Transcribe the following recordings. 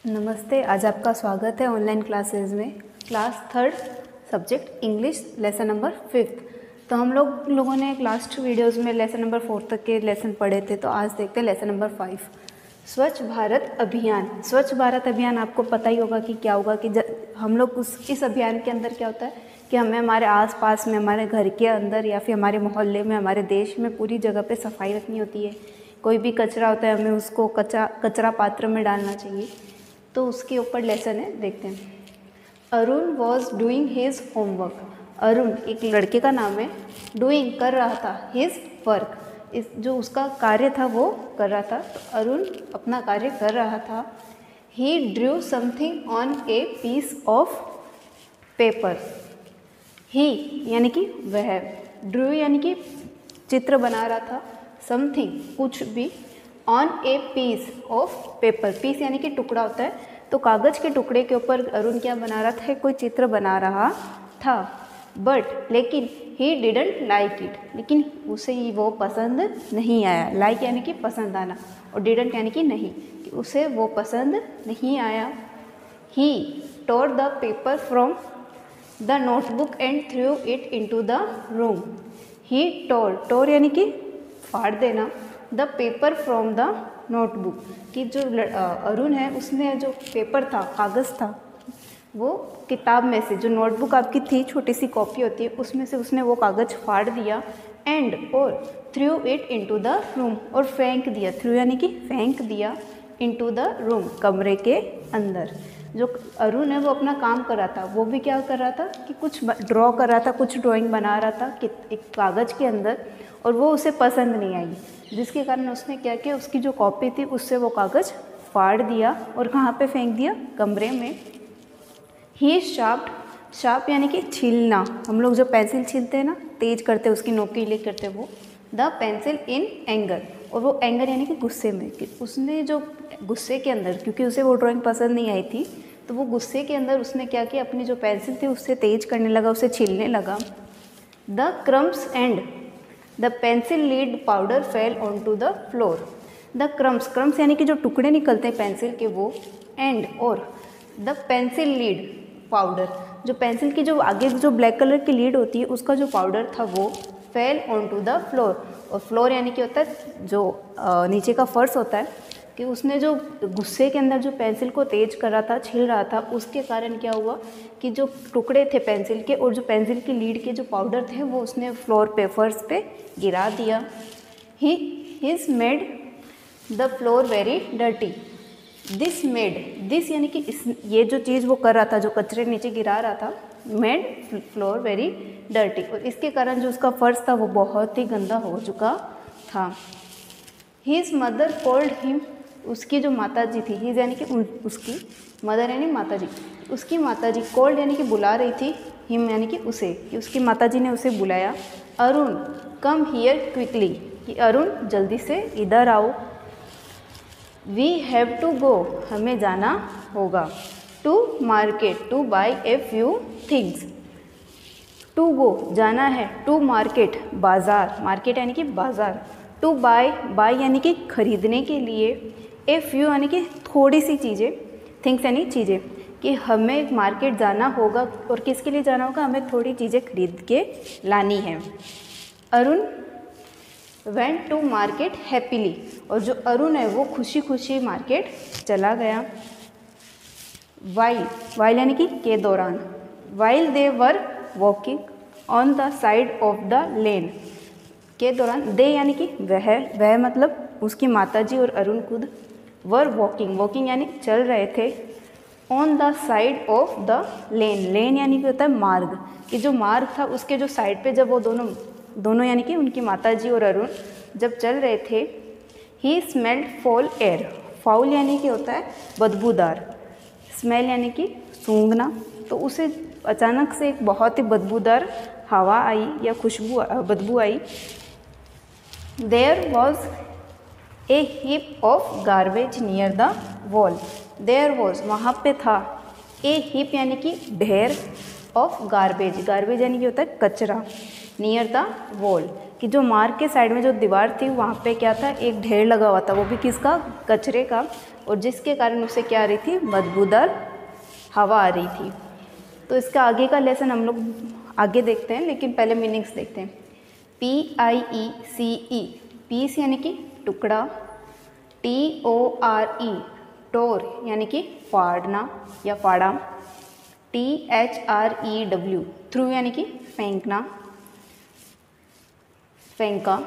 नमस्ते। आज आपका स्वागत है ऑनलाइन क्लासेस में। Class third subject English lesson number 5। तो हम लोगों ने लास्ट वीडियोस में लेसन नंबर 4 तक के लेसन पढ़े थे। तो आज देखते हैं लेसन नंबर 5, स्वच्छ भारत अभियान। स्वच्छ भारत अभियान आपको पता ही होगा कि क्या होगा कि हम लोग इस अभियान के अंदर क्या होता है कि हमें हमारे आसपास में, हमारे घर के अंदर या फिर हमारे मोहल्ले में, हमारे देश में पूरी जगह पे सफाई रखनी होती है। कोई भी कचरा होता है हमें उसको कचरा पात्र में डालना चाहिए। तो उसके ऊपर लेसन है, देखते हैं। Arun was doing his homework. Arun एक लड़के का नाम है। डूइंग कर रहा था, हिज वर्क इस जो उसका कार्य था वो कर रहा था। तो अरुण अपना कार्य कर रहा था। He drew something on a piece of paper. He यानी कि वह, ड्रू यानी कि चित्र बना रहा था, समथिंग कुछ भी, on a piece of paper. Piece यानी कि टुकड़ा होता है। तो कागज़ के टुकड़े के ऊपर अरुण क्या बना रहा था? कोई चित्र बना रहा था। बट लेकिन ही डिडंट लाइक इट, लेकिन उसे वो पसंद नहीं आया। लाइक यानी कि पसंद आना, और डिडंट यानी कि नहीं, कि उसे वो पसंद नहीं आया। ही tore the paper from the notebook and threw it into the room. He tore यानी कि फाड़ देना, the paper from the notebook, कि जो अरुण है उसने जो पेपर था, कागज़ था, वो किताब में से, जो नोटबुक आपकी थी, छोटी सी कॉपी होती है, उसमें से उसने वो कागज़ फाड़ दिया। एंड और through it into the room, और फेंक दिया। थ्रू यानी कि फेंक दिया, इनटू द रूम कमरे के अंदर। जो अरुण है वो अपना काम कर रहा था। वो भी क्या कर रहा था कि कुछ ड्रॉ कर रहा था, कुछ ड्राइंग बना रहा था कि एक कागज़ के अंदर, और वो उसे पसंद नहीं आई, जिसके कारण उसने क्या किया, उसकी जो कॉपी थी उससे वो कागज़ फाड़ दिया और कहाँ पे फेंक दिया? कमरे में। ही शार्प यानी कि छीलना। हम लोग जो पेंसिल छीलते हैं ना, तेज करते हैं, उसकी नोकीली करते हैं, वो द पेंसिल इन एंगर। और वो एंगर यानी कि गुस्से में, कि उसने जो गुस्से के अंदर, क्योंकि उसे वो ड्राइंग पसंद नहीं आई थी, तो वो गुस्से के अंदर उसने क्या किया, अपनी जो पेंसिल थी उससे तेज करने लगा, उसे छीलने लगा। The crumbs and the pencil lead powder fell on to the floor. The crumbs यानी कि जो टुकड़े निकलते हैं पेंसिल के, वो, एंड और द पेंसिल लीड पाउडर, जो पेंसिल की जो आगे जो ब्लैक कलर की लीड होती है उसका जो पाउडर था वो fell on to the floor. और फ्लोर यानी कि होता है जो नीचे का फर्श होता है, कि उसने जो गुस्से के अंदर जो पेंसिल को तेज कर रहा था, छील रहा था, उसके कारण क्या हुआ कि जो टुकड़े थे पेंसिल के और जो पेंसिल की लीड के जो पाउडर थे वो उसने फ्लोर पे, फर्श पे गिरा दिया। His made the floor very dirty. This यानी कि ये जो चीज़ वो कर रहा था, जो कचरे नीचे गिरा रहा था, मेड फ्लोर वेरी डर्टी, और इसके कारण जो उसका फर्श था वो बहुत ही गंदा हो चुका था। हिज मदर कॉल्ड हिम, उसकी जो माता जी थी, हिज यानी कि उसकी, मदर यानी माता जी, उसकी माता जी, कॉल्ड यानी कि बुला रही थी, हिम यानी कि उसे, कि उसकी माता जी ने उसे बुलाया। अरुण कम हियर क्विकली, कि अरुण जल्दी से इधर आओ। वी हैव टू गो, हमें जाना होगा। To market, to buy a few things. To go जाना है, टू मार्केट बाज़ार, मार्केट यानी कि बाज़ार, टू बाय यानी कि खरीदने के लिए, ए फ्यू यानी कि थोड़ी सी चीज़ें, थिंग्स यानी चीज़ें, कि हमें मार्केट जाना होगा, और किसके लिए जाना होगा? हमें थोड़ी चीज़ें खरीद के लानी है। Arun went to market happily, और जो अरुण है वो खुशी खुशी मार्केट चला गया। वाइल यानी कि के दौरान, while they were walking on the side of the lane, के दौरान, दे यानी कि वह मतलब उसकी माताजी और अरुण खुद, वर वॉकिंग यानी चल रहे थे, on the side of the lane यानी कि होता है मार्ग, कि जो मार्ग था उसके जो साइड पे जब वो दोनों यानी कि उनकी माताजी और अरुण जब चल रहे थे, ही स्मेल्ड फॉल एयर। फाउल यानी कि होता है बदबूदार, स्मेल यानी कि सूंघना, तो उसे अचानक से एक बहुत ही बदबूदार हवा आई या बदबू आई। There was a heap of garbage near the wall. There was वहाँ पे था, ए हीप यानी कि ढेर, ऑफ गार्बेज यानी कि होता है कचरा, नियर द वॉल, कि जो मार्ग के साइड में जो दीवार थी वहाँ पे क्या था, एक ढेर लगा हुआ था, वो भी किसका? कचरे का। और जिसके कारण उसे क्या आ रही थी, बदबूदार हवा आ रही थी। तो इसका आगे का लेसन हम लोग आगे देखते हैं, लेकिन पहले मीनिंग्स देखते हैं। PIECE, पीस यानी कि टुकड़ा, TORE, टोर यानी कि फाड़ना या फाड़ा, THREW, थ्रू यानी कि फेंकना, फेंका,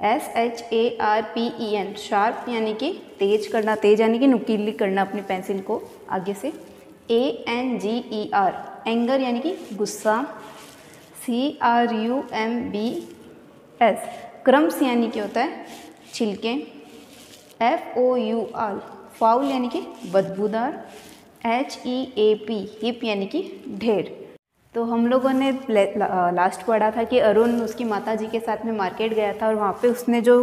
SHARPEN, शार्प यानी कि तेज करना, तेज यानी कि नुकीली करना अपनी पेंसिल को आगे से, ANGER, एंगर यानी कि गुस्सा, CRUMBS, क्रम्स यानी कि होता है छिलके, FOUL, फाउल यानी कि बदबूदार, HEAP, हिप यानी कि ढेर। तो हम लोगों ने लास्ट पढ़ा था कि अरुण उसकी माताजी के साथ में मार्केट गया था और वहाँ पे उसने जो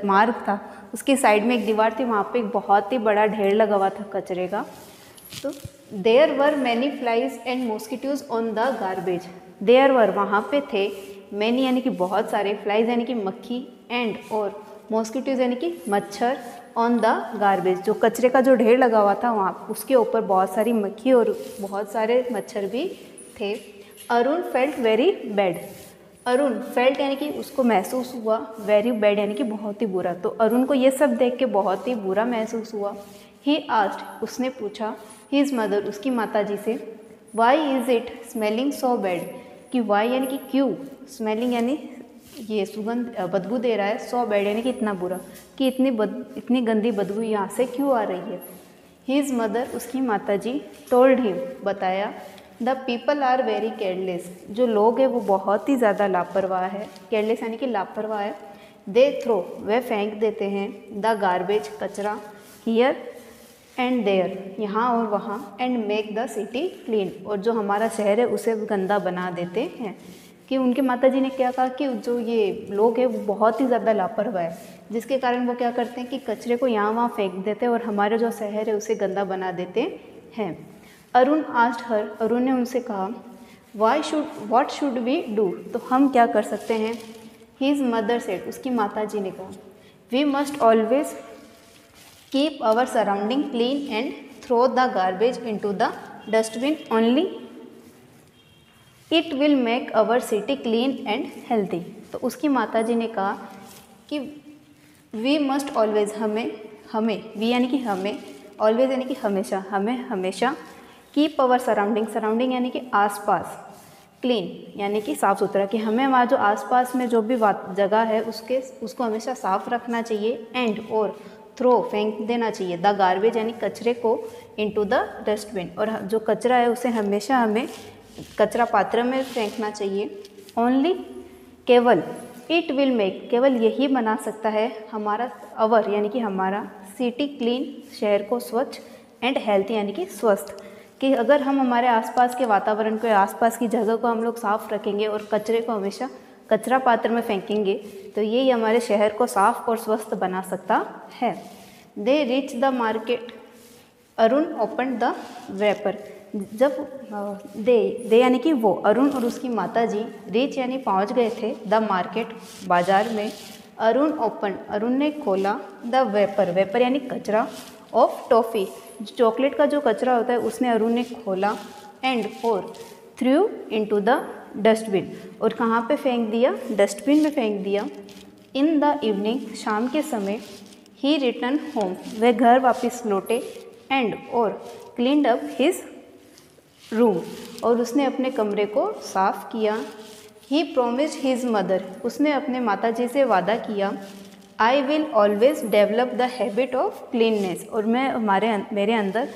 मार्ग था उसकी साइड में एक दीवार थी, वहाँ पे एक बहुत ही बड़ा ढेर लगा हुआ था कचरे का। तो there were many flies and mosquitoes on the garbage, there were वहाँ पे थे, मैनी यानी कि बहुत सारे, फ्लाइज यानी कि मक्खी, एंड और मॉस्किटोज यानी कि मच्छर, ऑन द गार्बेज जो कचरे का जो ढेर लगा हुआ था वहाँ उसके ऊपर बहुत सारी मक्खी और बहुत सारे मच्छर भी थे। Arun felt very bad, Arun felt यानी कि उसको महसूस हुआ, वेरी बैड यानी कि बहुत ही बुरा। तो अरुण को ये सब देख के बहुत ही बुरा महसूस हुआ। ही आस्क्ड, उसने पूछा, हिज मदर, उसकी माताजी से, why is it smelling so bad, कि वाई यानी कि क्यों, स्मेलिंग यानी ये सुगंध बदबू दे रहा है, सो बैड यानी कि इतना बुरा, कि इतनी गंदी बदबू यहाँ से क्यों आ रही है। हिज मदर, उसकी माताजी, टोल्ड हिम, बताया, the people are very careless, जो लोग हैं वो बहुत ही ज़्यादा लापरवाह है, केयरलेस यानी कि लापरवाह है, दे थ्रो, वे फेंक देते हैं, द गार्बेज, कचरा, हियर एंड देयर, यहाँ और वहाँ, and make the city clean, और जो हमारा शहर है उसे गंदा बना देते हैं। कि उनके माताजी ने क्या कहा कि जो ये लोग हैं वो बहुत ही ज़्यादा लापरवाह है, जिसके कारण वो क्या करते हैं कि कचरे को यहाँ वहाँ फेंक देते हैं और हमारा जो शहर है उसे गंदा बना देते हैं। अरुण आस्क्ड हर, अरुण ने उनसे कहा, व्हाट शुड वी डू, तो हम क्या कर सकते हैं। हिज मदर सेड, उसकी माताजी ने कहा, we must always keep our surrounding clean and throw the garbage into the dustbin only, it will make our city clean and healthy. तो उसकी माताजी ने कहा कि वी मस्ट ऑलवेज, हमें वी यानी कि हमें, ऑलवेज यानी कि हमेशा, हमें हमेशा, कीप आवर सराउंडिंग यानी कि आसपास, क्लीन यानी कि साफ़ सुथरा, कि हमें वहाँ जो आसपास में जो भी जगह है उसको हमेशा साफ़ रखना चाहिए, एंड और थ्रो, फेंक देना चाहिए, द गार्बेज यानी कचरे को, इनटू द डस्टबिन, और जो कचरा है उसे हमेशा हमें कचरा पात्र में फेंकना चाहिए। ओनली, केवल, इट विल मेक, केवल यही बना सकता है हमारा, अवर यानी कि हमारा, सिटी क्लीन, शहर को स्वच्छ, एंड हेल्थी यानी कि स्वस्थ, कि अगर हम हमारे आसपास के वातावरण को, आसपास की जगह को हम लोग साफ़ रखेंगे और कचरे को हमेशा कचरा पात्र में फेंकेंगे तो यही हमारे शहर को साफ़ और स्वस्थ बना सकता है। They reach the market, Arun open the wrapper, जब दे यानी कि वो, अरुण और उसकी माताजी, रीच यानी पहुंच गए थे, द मार्केट, बाजार में, अरुण ओपन, अरुण ने खोला, द वेपर यानी कचरा, ऑफ टॉफ़ी, चॉकलेट का जो कचरा होता है उसने अरुण ने खोला, एंड और थ्रू इनटू द डस्टबिन, और कहाँ पे फेंक दिया, डस्टबिन में फेंक दिया। इन द इवनिंग, शाम के समय, ही रिटर्न होम, वह घर वापस लौटे, एंड और क्लीन्ड अप हिज रूम, और उसने अपने कमरे को साफ़ किया। ही प्रोमिस्ड हिज मदर, उसने अपने माताजी से वादा किया, I will always develop the habit of cleanness, और मैं मेरे अंदर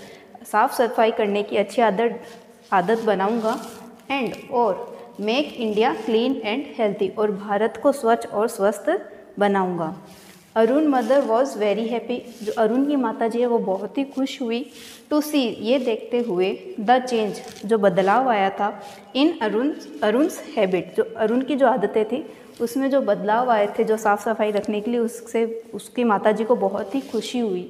साफ़ सफाई करने की अच्छी आदत बनाऊंगा, एंड और make India clean and healthy, और भारत को स्वच्छ और स्वस्थ बनाऊंगा। Arun mother was very happy, जो अरुण की माताजी है वो बहुत ही खुश हुई, टू सी, ये देखते हुए, द चेंज, जो बदलाव आया था, इन अरुण्स हैबिट, जो अरुण की जो आदतें थी उसमें जो बदलाव आए थे, जो साफ़ सफाई रखने के लिए, उससे उसकी माताजी को बहुत ही खुशी हुई।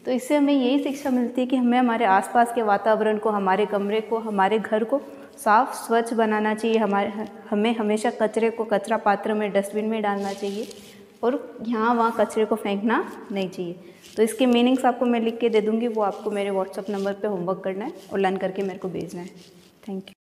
तो इससे हमें यही शिक्षा मिलती है कि हमें हमारे आसपास के वातावरण को, हमारे कमरे को, हमारे घर को साफ़ स्वच्छ बनाना चाहिए, हमें हमेशा कचरे को कचरा पात्र में, डस्टबिन में डालना चाहिए, और यहाँ वहाँ कचरे को फेंकना नहीं चाहिए। तो इसके मीनिंग्स आपको मैं लिख के दे दूँगी, वो आपको मेरे व्हाट्सअप नंबर पे होमवर्क करना है और लर्न करके मेरे को भेजना है। Thank you.